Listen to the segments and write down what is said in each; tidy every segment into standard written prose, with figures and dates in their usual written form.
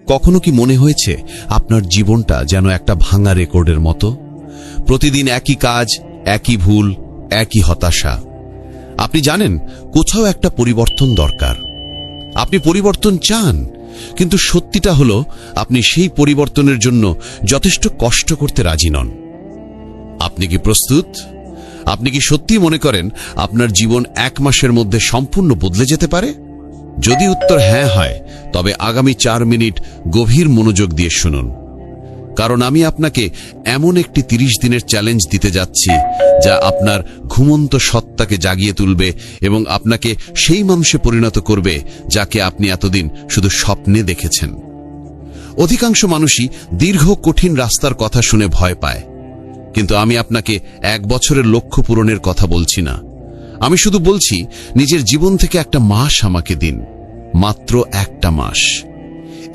কখনো কি মনে হয়েছে আপনার জীবনটা যেন একটা ভাঙা রেকর্ডের মতো? প্রতিদিন একই কাজ, একই ভুল, একই হতাশা। আপনি জানেন কোথাও একটা পরিবর্তন দরকার। আপনি পরিবর্তন চান, কিন্তু সত্যিটা হলো আপনি সেই পরিবর্তনের জন্য যথেষ্ট কষ্ট করতে রাজি নন। আপনি কি প্রস্তুত? আপনি কি সত্যি মনে করেন আপনার জীবন 1 মাসের মধ্যে সম্পূর্ণ বদলে যেতে পারে? যদি উত্তর হ্যাঁ হয়, তবে আগামী 4 মিনিট গভীর মনোযোগ দিয়ে শুনুন। কারণ আমি আপনাকে এমন একটি 30 দিনের চ্যালেঞ্জ দিতে যাচ্ছি যা আপনার ঘুমন্ত সত্তাকে জাগিয়ে তুলবে এবং আপনাকে সেই মানুষে পরিণত করবে যাকে আপনি এতদিন শুধু স্বপ্নে দেখেছেন। অধিকাংশ মানুষই দীর্ঘ কঠিন রাস্তার কথা শুনে ভয় পায়, কিন্তু আমি আপনাকে 1 বছরের লক্ষ্য পূরণের কথা বলছি না। আমি শুধু বলছি, নিজের জীবন থেকে একটা মাস আমাকে দিন, মাত্র একটা মাস।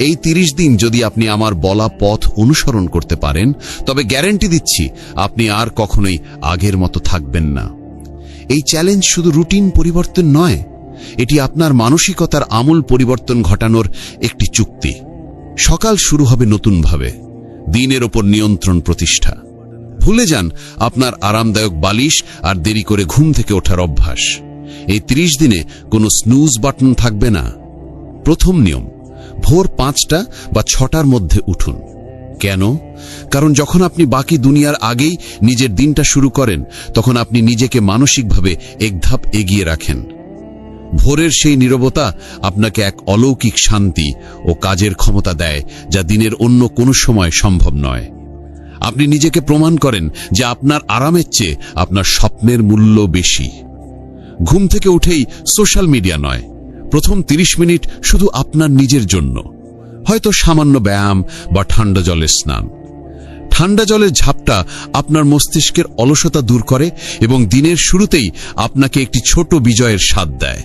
এই 30 দিন যদি আপনি আমার বলা পথ অনুসরণ করতে পারেন, তবে গ্যারান্টি দিচ্ছি আপনি আর কখনোই আগের মতো থাকবেন না। এই চ্যালেঞ্জ শুধু রুটিন পরিবর্তন নয়, এটি আপনার মানসিকতার আমূল পরিবর্তন ঘটানোর একটি চুক্তি। সকাল শুরু হবে নতুনভাবে, দিনের ওপর নিয়ন্ত্রণ প্রতিষ্ঠা। ভুলে যান আপনার আরামদায়ক বালিশ আর দেরি করে ঘুম থেকে ওঠার অভ্যাস। এই 30 দিনে কোনো স্নুজ বাটন থাকবে না। প্রথম নিয়ম, ভোর 5টা বা 6টার মধ্যে উঠুন। কেন? কারণ যখন আপনি বাকি দুনিয়ার আগেই নিজের দিনটা শুরু করেন, তখন আপনি নিজেকে মানসিকভাবে এক ধাপ এগিয়ে রাখেন। ভোরের সেই নীরবতা আপনাকে এক অলৌকিক শান্তি ও কাজের ক্ষমতা দেয়, যা দিনের অন্য কোনো সময় সম্ভব নয়। আপনি নিজেকে প্রমাণ করেন যে আপনার আরামের চেয়ে আপনার স্বপ্নের মূল্য বেশি। ঘুম থেকে উঠেই সোশ্যাল মিডিয়া নয়, প্রথম 30 মিনিট শুধু আপনার নিজের জন্য। হয়তো সামান্য ব্যায়াম বা ঠান্ডা জলের স্নান। ঠান্ডা জলের ঝাপটা আপনার মস্তিষ্কের অলসতা দূর করে এবং দিনের শুরুতেই আপনাকে একটি ছোট বিজয়ের স্বাদ দেয়।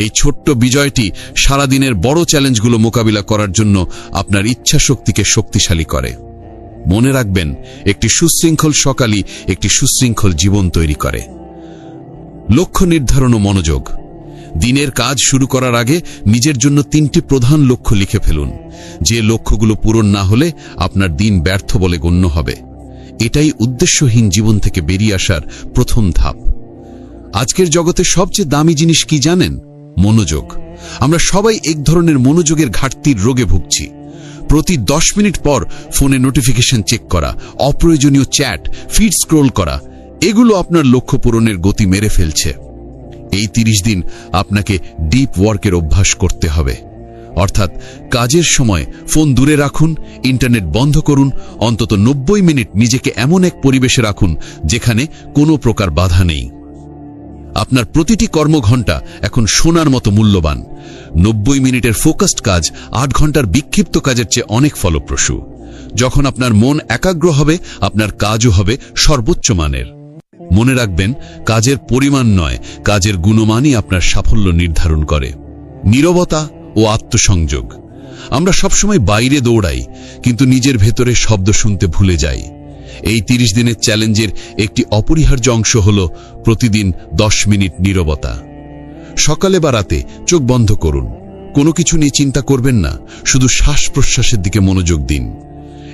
এই ছোট্ট বিজয়টি সারাদিনের বড় চ্যালেঞ্জগুলো মোকাবিলা করার জন্য আপনার ইচ্ছাশক্তিকে শক্তিশালী করে। মনে রাখবেন, একটি সুশৃঙ্খল সকালই একটি সুশৃঙ্খল জীবন তৈরি করে। লক্ষ্য নির্ধারণ ও মনোযোগ। দিনের কাজ শুরু করার আগে নিজের জন্য 3টি প্রধান লক্ষ্য লিখে ফেলুন। যে লক্ষ্যগুলো পূরণ না হলে আপনার দিন ব্যর্থ বলে গণ্য হবে। এটাই উদ্দেশ্যহীন জীবন থেকে বেরিয়ে আসার প্রথম ধাপ। আজকের জগতে সবচেয়ে দামি জিনিস কি জানেন? মনোযোগ। আমরা সবাই এক ধরনের মনোযোগের ঘাটতির রোগে ভুগছি। প্রতি 10 মিনিট পর ফোনে নোটিফিকেশন চেক করা, অপ্রয়োজনীয় চ্যাট, ফিড স্ক্রোল করা, এগুলো আপনার লক্ষ্য পূরণের গতি মেরে ফেলছে। এই 30 দিন আপনাকে ডিপ ওয়ার্কের অভ্যাস করতে হবে। অর্থাৎ কাজের সময় ফোন দূরে রাখুন, ইন্টারনেট বন্ধ করুন, অন্তত 90 মিনিট নিজেকে এমন এক পরিবেশে রাখুন যেখানে কোনো প্রকার বাধা নেই। আপনার প্রতিটি কর্মঘণ্টা এখন সোনার মতো মূল্যবান। 90 মিনিটের ফোকাসড কাজ 8 ঘন্টার বিক্ষিপ্ত কাজের চেয়ে অনেক ফলপ্রসূ। যখন আপনার মন একাগ্র হবে, আপনার কাজও হবে সর্বোচ্চ মানের। মনে রাখবেন, কাজের পরিমাণ নয়, কাজের গুণমানই আপনার সাফল্য নির্ধারণ করে। নীরবতা ও আত্মসংযোগ। আমরা সবসময় বাইরে দৌড়াই, কিন্তু নিজের ভেতরে শব্দ শুনতে ভুলে যাই। এই 30 দিনের চ্যালেঞ্জের একটি অপরিহার্য অংশ হল প্রতিদিন 10 মিনিট নীরবতা। সকালে বা রাতে চোখ বন্ধ করুন, কোনো কিছু নিয়ে চিন্তা করবেন না, শুধু শ্বাস প্রশ্বাসের দিকে মনোযোগ দিন।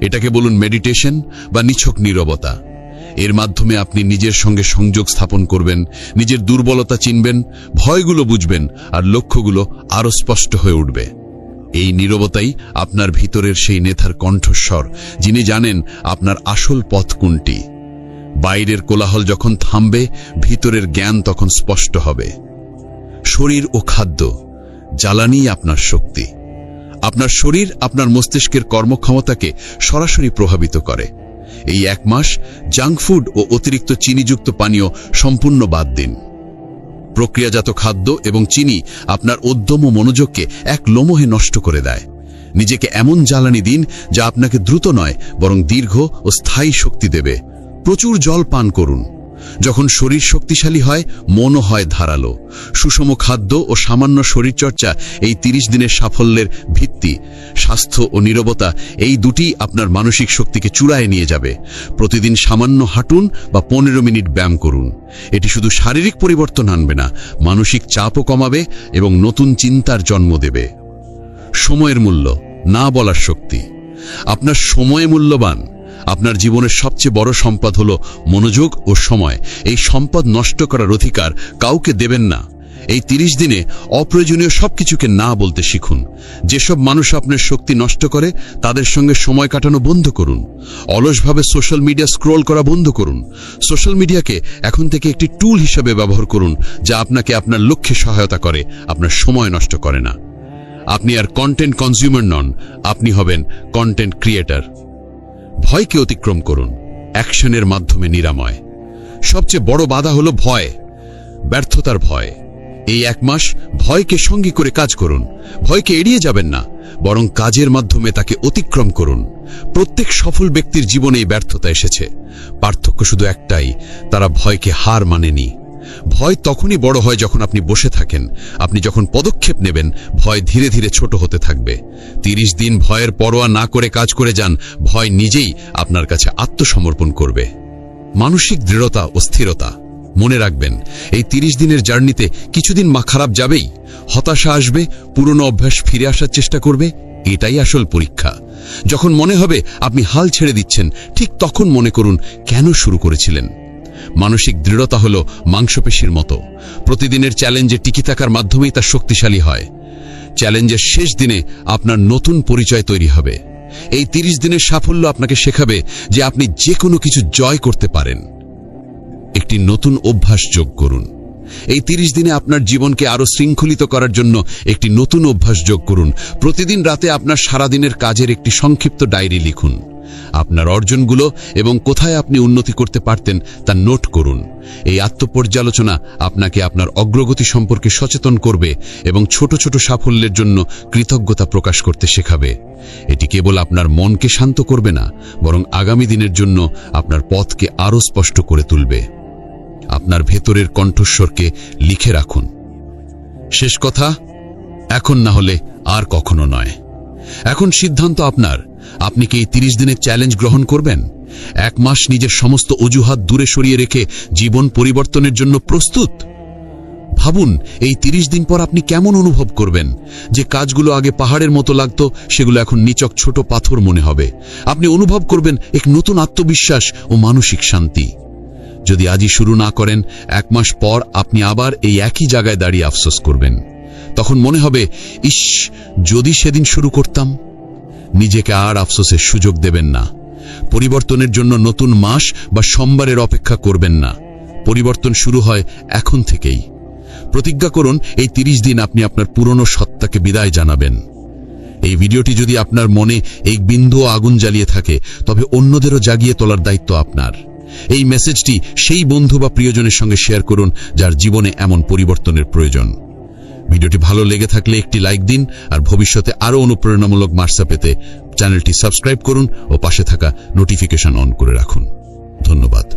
এটাকে বলুন মেডিটেশন বা নিছক নীরবতা। এর মাধ্যমে আপনি নিজের সঙ্গে সংযোগ স্থাপন করবেন, নিজের দুর্বলতা চিনবেন, ভয়গুলো বুঝবেন, আর লক্ষ্যগুলো আরও স্পষ্ট হয়ে উঠবে। এই নীরবতাই আপনার ভিতরের সেই নেতার কণ্ঠস্বর, যিনি জানেন আপনার আসল পথ কোনটি। বাইরের কোলাহল যখন থামবে, ভিতরের জ্ঞান তখন স্পষ্ট হবে। শরীর ও খাদ্য। জ্বালানি আপনার শক্তি। আপনার শরীর আপনার মস্তিষ্কের কর্মক্ষমতাকে সরাসরি প্রভাবিত করে। এই 1 মাস জাঙ্ক ফুড ও অতিরিক্ত চিনিযুক্ত পানীয় সম্পূর্ণ বাদ দিন। প্রক্রিয়াজাত খাদ্য এবং চিনি আপনার উদ্যম ও মনোযোগকে এক লম্হে নষ্ট করে দেয়। নিজেকে এমন জ্বালানি দিন যা আপনাকে দ্রুত নয়, বরং দীর্ঘ ও স্থায়ী শক্তি দেবে। প্রচুর জল পান করুন। যখন শরীর শক্তিশালী হয়, মনও হয় ধারালো। সুষম খাদ্য ও সামান্য শরীরচর্চা এই 30 দিনের সাফল্যের ভিত্তি। স্বাস্থ্য ও নীরবতা, এই দুটিই আপনার মানসিক শক্তিকে চূড়ায় নিয়ে যাবে। প্রতিদিন সামান্য হাঁটুন বা 15 মিনিট ব্যায়াম করুন। এটি শুধু শারীরিক পরিবর্তন আনবে না, মানসিক চাপও কমাবে এবং নতুন চিন্তার জন্ম দেবে। সময়ের মূল্য। না বলার শক্তি। আপনার সময় মূল্যবান। আপনার জীবনের সবচেয়ে বড় সম্পদ হলো মনোযোগ ও সময়। এই সম্পদ নষ্ট করার অধিকার কাউকে দেবেন না। এই 30 দিনে অপ্রয়োজনীয় সবকিছুকে না বলতে শিখুন। যেসব মানুষ আপনার শক্তি নষ্ট করে তাদের সঙ্গে সময় কাটানো বন্ধ করুন। অলসভাবে সোশ্যাল মিডিয়া স্ক্রল করা বন্ধ করুন। সোশ্যাল মিডিয়াকে এখন থেকে একটি টুল হিসেবে ব্যবহার করুন, যা আপনাকে আপনার লক্ষ্যে সহায়তা করে, আপনার সময় নষ্ট করে না। আপনি আর কন্টেন্ট কনজিউমার নন, আপনি হবেন কন্টেন্ট ক্রিয়েটর। ভয়কে অতিক্রম করুন, অ্যাকশনের মাধ্যমে নিরাময়। সবচেয়ে বড় বাধা হলো ভয়, ব্যর্থতার ভয়। এই 1 মাস ভয়কে সঙ্গী করে কাজ করুন। ভয়কে এড়িয়ে যাবেন না, বরং কাজের মাধ্যমে তাকে অতিক্রম করুন। প্রত্যেক সফল ব্যক্তির জীবনে এই ব্যর্থতা এসেছে। পার্থক্য শুধু একটাই, তারা ভয়কে হার মানেনি। ভয় তখনই বড় হয় যখন আপনি বসে থাকেন। আপনি যখন পদক্ষেপ নেবেন, ভয় ধীরে ধীরে ছোট হতে থাকবে। 30 দিন ভয়ের পরোয়া না করে কাজ করে যান, ভয় নিজেই আপনার কাছে আত্মসমর্পণ করবে। মানসিক দৃঢ়তা ও স্থিরতা। মনে রাখবেন, এই 30 দিনের জার্নিতে কিছুদিন খারাপ যাবেই। হতাশা আসবে, পুরনো অভ্যাস ফিরে আসার চেষ্টা করবে। এটাই আসল পরীক্ষা। যখন মনে হবে আপনি হাল ছেড়ে দিচ্ছেন, ঠিক তখন মনে করুন কেন শুরু করেছিলেন। মানসিক দৃঢ়তা হলো মাংসপেশির মতো। প্রতিদিনের চ্যালেঞ্জে টিকে থাকার মাধ্যমেই তা শক্তিশালী হয়। চ্যালেঞ্জের শেষ দিনে আপনার নতুন পরিচয় তৈরি হবে। এই 30 দিনের সাফল্য আপনাকে শেখাবে যে আপনি যে কোনো কিছু জয় করতে পারেন। একটি নতুন অভ্যাস যোগ করুন। এই 30 দিনে আপনার জীবনকে আরো শৃঙ্খলিত করার জন্য একটি নতুন অভ্যাস যোগ করুন। প্রতিদিন রাতে আপনার সারাদিনের কাজের একটি সংক্ষিপ্ত ডায়েরি লিখুন। আপনার অর্জনগুলো এবং কোথায় আপনি উন্নতি করতে পারতেন তা নোট করুন। এই আত্মপর্যালোচনা আপনাকে আপনার অগ্রগতি সম্পর্কে সচেতন করবে এবং ছোট ছোট সাফল্যের জন্য কৃতজ্ঞতা প্রকাশ করতে শেখাবে। এটি কেবল আপনার মনকে শান্ত করবে না, বরং আগামী দিনের জন্য আপনার পথকে আরো স্পষ্ট করে তুলবে। আপনার ভেতরের কণ্ঠস্বরকে লিখে রাখুন। শেষ কথা, এখন না হলে আর কখনো নয়। এখন সিদ্ধান্ত আপনার। আপনি কি এই 30 দিনের চ্যালেঞ্জ গ্রহণ করবেন? 1 মাস নিজের সমস্ত অজুহাত দূরে সরিয়ে রেখে জীবন পরিবর্তনের জন্য প্রস্তুত? ভাবুন, এই 30 দিন পর আপনি কেমন অনুভব করবেন। যে কাজগুলো আগে পাহাড়ের মতো লাগতো, সেগুলো এখন নিচক ছোট পাথর মনে হবে। আপনি অনুভব করবেন এক নতুন আত্মবিশ্বাস ও মানসিক শান্তি। যদি আজই শুরু না করেন, 1 মাস পর আপনি আবার এই একই জায়গায় দাঁড়িয়ে আফসোস করবেন। তখন মনে হবে, ইস, যদি সেদিন শুরু করতাম। নিজেকে আর আফসোসের সুযোগ দেবেন না। পরিবর্তনের জন্য নতুন মাস বা সোমবারের অপেক্ষা করবেন না। পরিবর্তন শুরু হয় এখন থেকেই। প্রতিজ্ঞা করুন, এই 30 দিন আপনি আপনার পুরনো সত্তাকে বিদায় জানাবেন। এই ভিডিওটি যদি আপনার মনে এই বিন্দু আগুন জ্বালিয়ে থাকে, তবে অন্যদেরও জাগিয়ে তোলার দায়িত্ব আপনার। এই মেসেজটি সেই বন্ধু বা প্রিয়জনের সঙ্গে শেয়ার করুন যার জীবনে এমন পরিবর্তনের প্রয়োজন। ভিডিওটি ভালো লেগে থাকলে একটি লাইক দিন, আর ভবিষ্যতে আরও অনুপ্রেরণামূলক বার্তা পেতে চ্যানেলটি সাবস্ক্রাইব করুন ও পাশে থাকা নোটিফিকেশন অন করে রাখুন। ধন্যবাদ।